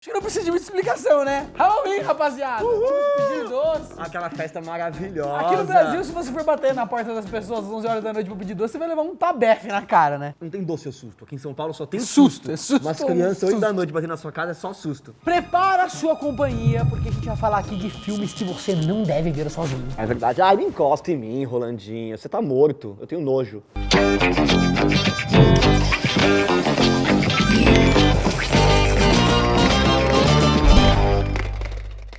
Acho que não precisa de muita explicação, né? Halloween, rapaziada! Vamos pedir doce. Aquela festa maravilhosa. Aqui no Brasil, se você for bater na porta das pessoas às 11 horas da noite pra pedir doce, você vai levar um tabefe na cara, né? Não tem doce ou susto. Aqui em São Paulo só tem Susto, é susto. Mas criança 8 da noite batendo na sua casa é só susto. Prepara a sua companhia, porque a gente vai falar aqui de filmes que você não deve ver sozinho. É verdade. Não encosta em mim, Rolandinho. Você tá morto. Eu tenho nojo.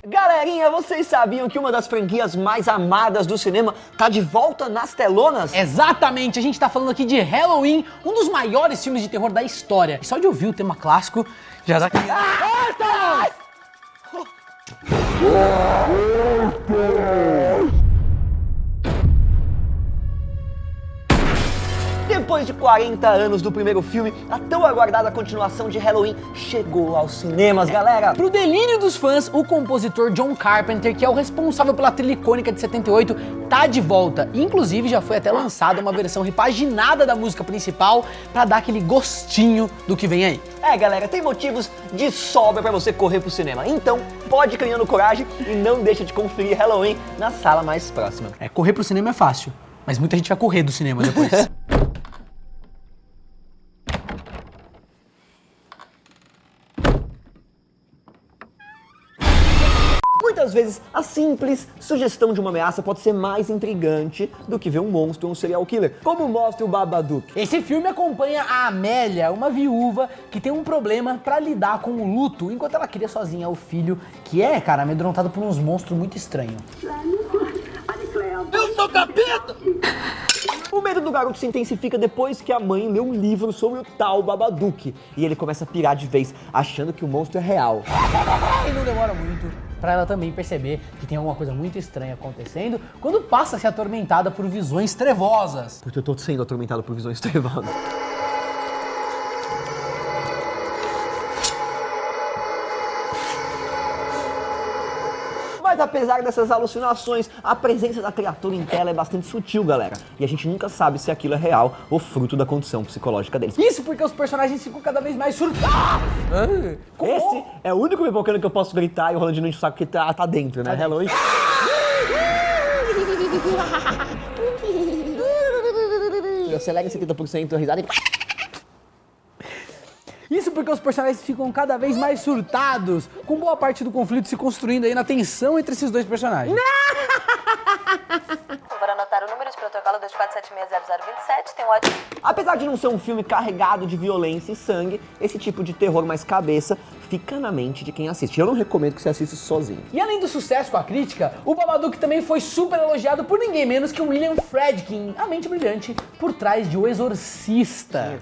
Galerinha, vocês sabiam que uma das franquias mais amadas do cinema tá de volta nas telonas? Exatamente, a gente tá falando aqui de Halloween, um dos maiores filmes de terror da história. E só de ouvir o tema clássico, já dá... Depois de 40 anos do primeiro filme, a tão aguardada continuação de Halloween chegou aos cinemas, galera! Pro delírio dos fãs, o compositor John Carpenter, que é o responsável pela trilha icônica de 78, tá de volta. Inclusive, já foi até lançada uma versão repaginada da música principal pra dar aquele gostinho do que vem aí. É, galera, tem motivos de sobra pra você correr pro cinema. Então, pode ir criando coragem e não deixa de conferir Halloween na sala mais próxima. Correr pro cinema é fácil, mas muita gente vai correr do cinema depois. Muitas vezes, a simples sugestão de uma ameaça pode ser mais intrigante do que ver um monstro ou um serial killer, como mostra o Babadook. Esse filme acompanha a Amélia, uma viúva que tem um problema pra lidar com o luto, enquanto ela cria sozinha o filho, que é, cara, amedrontado por uns monstros muito estranhos. Eu sou capeta! O medo do garoto se intensifica depois que a mãe lê um livro sobre o tal Babadook, e ele começa a pirar de vez, achando que o monstro é real. E não demora muito pra ela também perceber que tem alguma coisa muito estranha acontecendo quando passa a ser atormentada por visões trevosas. Porque eu tô sendo atormentado por visões trevosas. Mas apesar dessas alucinações, a presença da criatura em tela é bastante sutil, galera. E a gente nunca sabe se aquilo é real ou fruto da condição psicológica deles. Isso porque os personagens ficam cada vez mais surtados. Esse é o único pipocano que eu posso gritar e o Rolandinho não enche o saco porque tá dentro, né? Halloween. Acelera 70% a risada e... Isso porque os personagens ficam cada vez mais surtados, com boa parte do conflito se construindo aí na tensão entre esses dois personagens. Para anotar o número de protocolo 24760027, tem um ótimo... Apesar de não ser um filme carregado de violência e sangue, esse tipo de terror mais cabeça fica na mente de quem assiste. Eu não recomendo que você assista isso sozinho. E além do sucesso com a crítica, o Babadook também foi super elogiado por ninguém menos que o William Friedkin, a mente brilhante por trás de O Exorcista.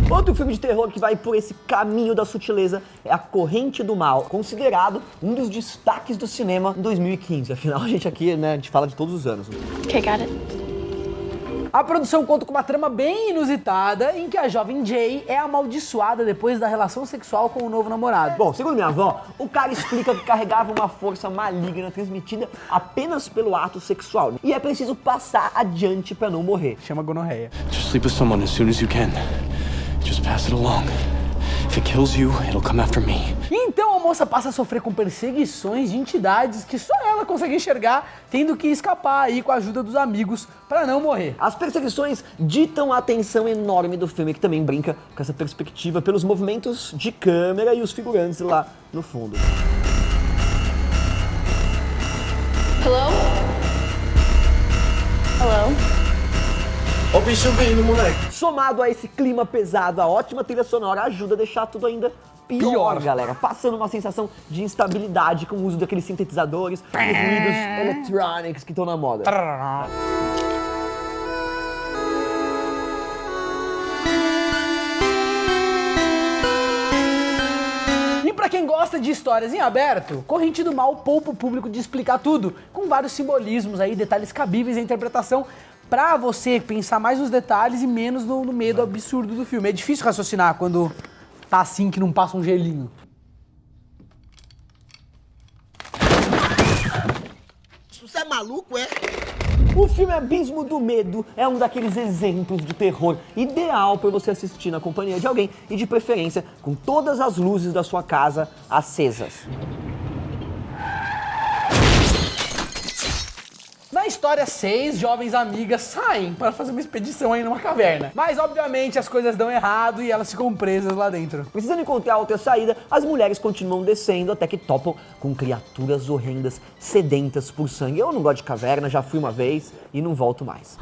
Outro filme de terror que vai por esse caminho da sutileza é A Corrente do Mal, considerado um dos destaques do cinema em 2015. Afinal, a gente aqui, né, a gente fala de todos os anos. Okay, got it. A produção conta com uma trama bem inusitada, em que a jovem Jay é amaldiçoada depois da relação sexual com o novo namorado. Bom, segundo minha avó, o cara explica que carregava uma força maligna transmitida apenas pelo ato sexual. E é preciso passar adiante pra não morrer. Chama gonorreia. Just sleep with someone as soon as you can. Just pass it along. If it kills you, it'll come after me. Então a moça passa a sofrer com perseguições de entidades que só ela consegue enxergar, tendo que escapar aí com a ajuda dos amigos pra não morrer. As perseguições ditam a atenção enorme do filme, que também brinca com essa perspectiva pelos movimentos de câmera e os figurantes lá no fundo. Hello? Hello? Ó o bicho vindo, moleque. Somado a esse clima pesado, a ótima trilha sonora ajuda a deixar tudo ainda pior, galera. Passando uma sensação de instabilidade com o uso daqueles sintetizadores e ruídos electronics que estão na moda. E pra quem gosta de histórias em aberto, Corrente do Mal poupa o público de explicar tudo, com vários simbolismos aí, detalhes cabíveis à interpretação, pra você pensar mais nos detalhes e menos no medo absurdo do filme. É difícil raciocinar quando tá assim que não passa um gelinho. bicho? Você é maluco, é? O filme Abismo do Medo é um daqueles exemplos de terror ideal para você assistir na companhia de alguém e de preferência com todas as luzes da sua casa acesas. Na história, 6 jovens amigas saem para fazer uma expedição aí numa caverna. Mas, obviamente, as coisas dão errado e elas ficam presas lá dentro. Precisando encontrar outra saída, as mulheres continuam descendo até que topam com criaturas horrendas, sedentas por sangue. Eu não gosto de caverna, já fui uma vez e não volto mais.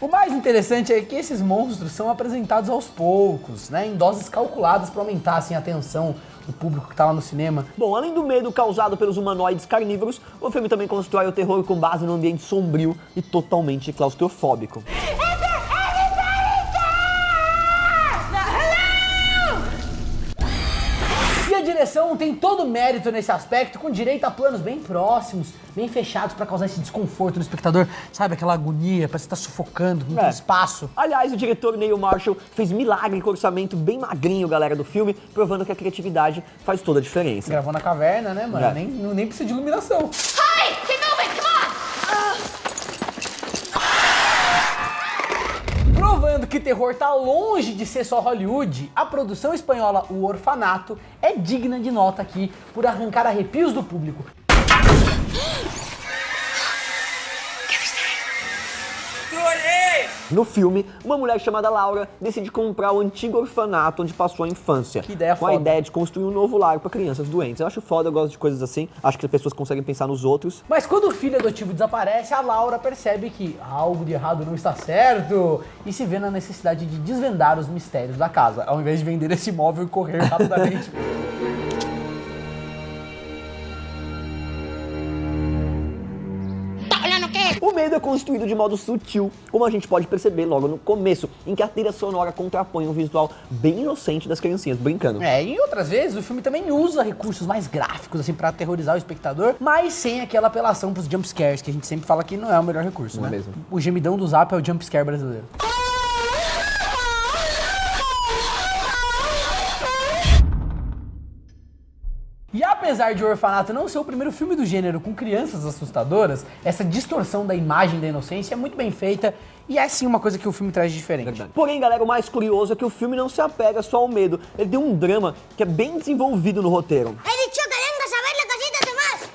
O mais interessante é que esses monstros são apresentados aos poucos, né, em doses calculadas para aumentar assim, a atenção do público que tá lá no cinema. Bom, além do medo causado pelos humanoides carnívoros, o filme também constrói o terror com base num ambiente sombrio e totalmente claustrofóbico. E a direção tem todo o mérito nesse aspecto, com direito a planos bem próximos, bem fechados para causar esse desconforto no espectador, sabe, aquela agonia, parece que tá sufocando, muito espaço. Aliás, o diretor Neil Marshall fez milagre com orçamento bem magrinho, galera, do filme, provando que a criatividade faz toda a diferença. Gravou na caverna, né, mano? Nem precisa de iluminação. Provando que terror tá longe de ser só Hollywood, a produção espanhola O Orfanato é digna de nota aqui por arrancar arrepios do público. No filme, uma mulher chamada Laura decide comprar o antigo orfanato onde passou a infância. Que ideia com a foda. ideia de construir um novo lar para crianças doentes. Eu acho foda, eu gosto de coisas assim. Acho que as pessoas conseguem pensar nos outros. Mas quando o filho adotivo desaparece, a Laura percebe que algo de errado não está certo e se vê na necessidade de desvendar os mistérios da casa, ao invés de vender esse imóvel e correr rapidamente. O medo é construído de modo sutil, como a gente pode perceber logo no começo, em que a trilha sonora contrapõe um visual bem inocente das criancinhas brincando. E outras vezes o filme também usa recursos mais gráficos, assim, pra aterrorizar o espectador, mas sem aquela apelação pros jumpscares, que a gente sempre fala que não é o melhor recurso, Não é né? mesmo. O gemidão do Zap é o jumpscare brasileiro. E apesar de O Orfanato não ser o primeiro filme do gênero com crianças assustadoras, essa distorção da imagem da inocência é muito bem feita e é sim uma coisa que o filme traz de diferente. Verdade. Porém, galera, o mais curioso é que o filme não se apega só ao medo. Ele tem um drama que é bem desenvolvido no roteiro. He dicho que vengas a ver la casita, Tomás.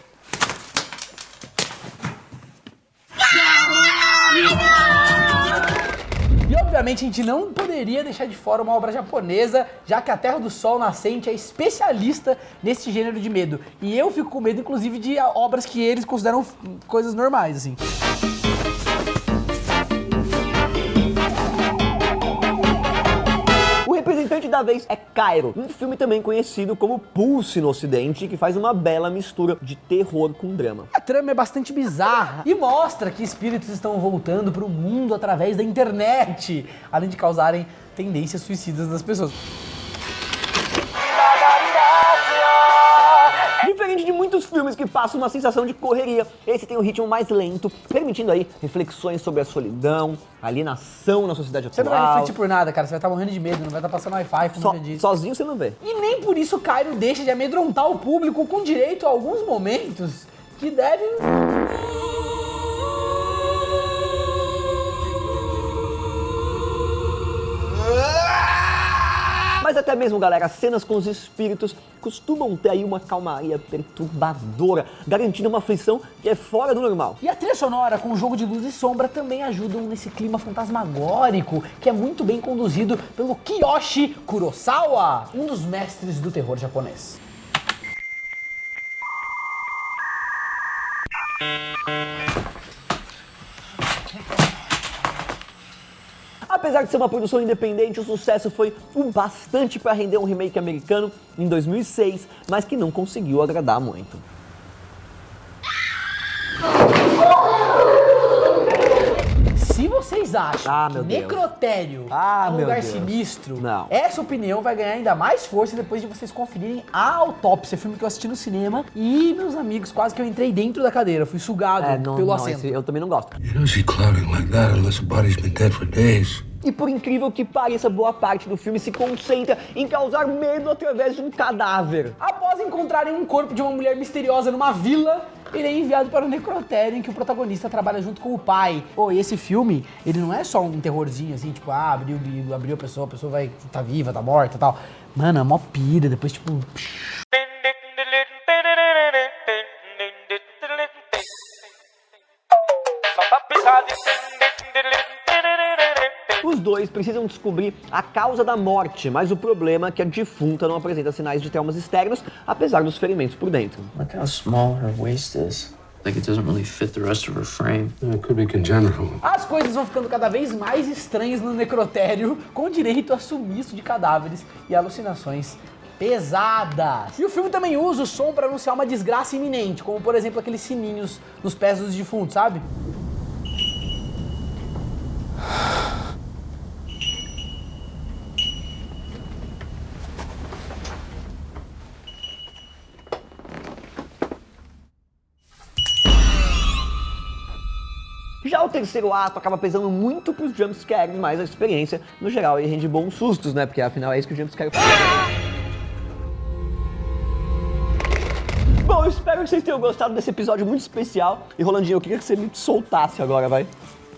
E obviamente a gente não poderia deixar de fora uma obra japonesa, já que a Terra do Sol Nascente é especialista nesse gênero de medo. E eu fico com medo, inclusive, de obras que eles consideram coisas normais, assim. O representante da vez é Cairo, um filme também conhecido como Pulse no Ocidente, que faz uma bela mistura de terror com drama. A trama é bastante bizarra e mostra que espíritos estão voltando para o mundo através da internet, além de causarem tendências suicidas das pessoas. Diferente de muitos filmes que passam uma sensação de correria, esse tem um ritmo mais lento, permitindo aí reflexões sobre a solidão, alienação na sociedade atual. Você não vai refletir por nada, cara. Você vai estar morrendo de medo, não vai estar passando Wi-Fi, como já disse. Sozinho você não vê. E nem por isso Cairo deixa de amedrontar o público com direito a alguns momentos que devem... Mas até mesmo, galera, as cenas com os espíritos costumam ter aí uma calmaria perturbadora, garantindo uma aflição que é fora do normal. E a trilha sonora com o jogo de luz e sombra também ajudam nesse clima fantasmagórico, que é muito bem conduzido pelo Kiyoshi Kurosawa, um dos mestres do terror japonês. Apesar de ser uma produção independente, o sucesso foi o bastante para render um remake americano em 2006, mas que não conseguiu agradar muito. Se vocês acham que Deus. necrotério é um meu lugar Deus. sinistro, Não. essa opinião vai ganhar ainda mais força depois de vocês conferirem A Autópsia, filme que eu assisti no cinema. E, meus amigos, quase que eu entrei dentro da cadeira, fui sugado pelo assento. Eu também não gosto. You don't see clouding like that unless the body's been dead for days. E por incrível que pareça, boa parte do filme se concentra em causar medo através de um cadáver. Após encontrarem um corpo de uma mulher misteriosa numa vila, ele é enviado para o necrotério em que o protagonista trabalha junto com o pai. Pô, e esse filme, ele não é só um terrorzinho assim, tipo, abriu a pessoa vai tá viva, tá morta e tal. Mano, é mó pira, depois tipo... Os dois precisam descobrir a causa da morte, mas o problema é que a defunta não apresenta sinais de traumas externos, apesar dos ferimentos por dentro. Look how small her waist is. Like it doesn't really fit the rest of her frame. It could be congenital. As coisas vão ficando cada vez mais estranhas no necrotério, com direito a sumiço de cadáveres e alucinações pesadas. E o filme também usa o som para anunciar uma desgraça iminente, como por exemplo aqueles sininhos nos pés dos defuntos, sabe? Já o terceiro ato acaba pesando muito pros jumpscares, mas a experiência, no geral, ele rende bons sustos, né? Porque afinal é isso que o jumpscare faz. Bom, eu espero que vocês tenham gostado desse episódio muito especial. E Rolandinho, eu queria que você me soltasse agora, vai.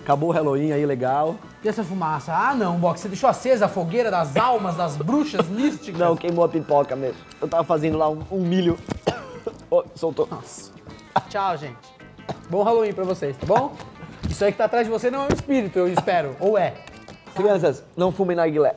Acabou o Halloween aí, legal. E essa fumaça? Ah não, Box, você deixou acesa a fogueira das almas, das bruxas místicas? Não, queimou a pipoca mesmo. Eu tava fazendo lá um milho. Oh, soltou. Nossa. Tchau, gente. Bom Halloween pra vocês, tá bom? Isso aí que tá atrás de você não é um espírito, eu espero. Ou é? Crianças, não fumem narguilé.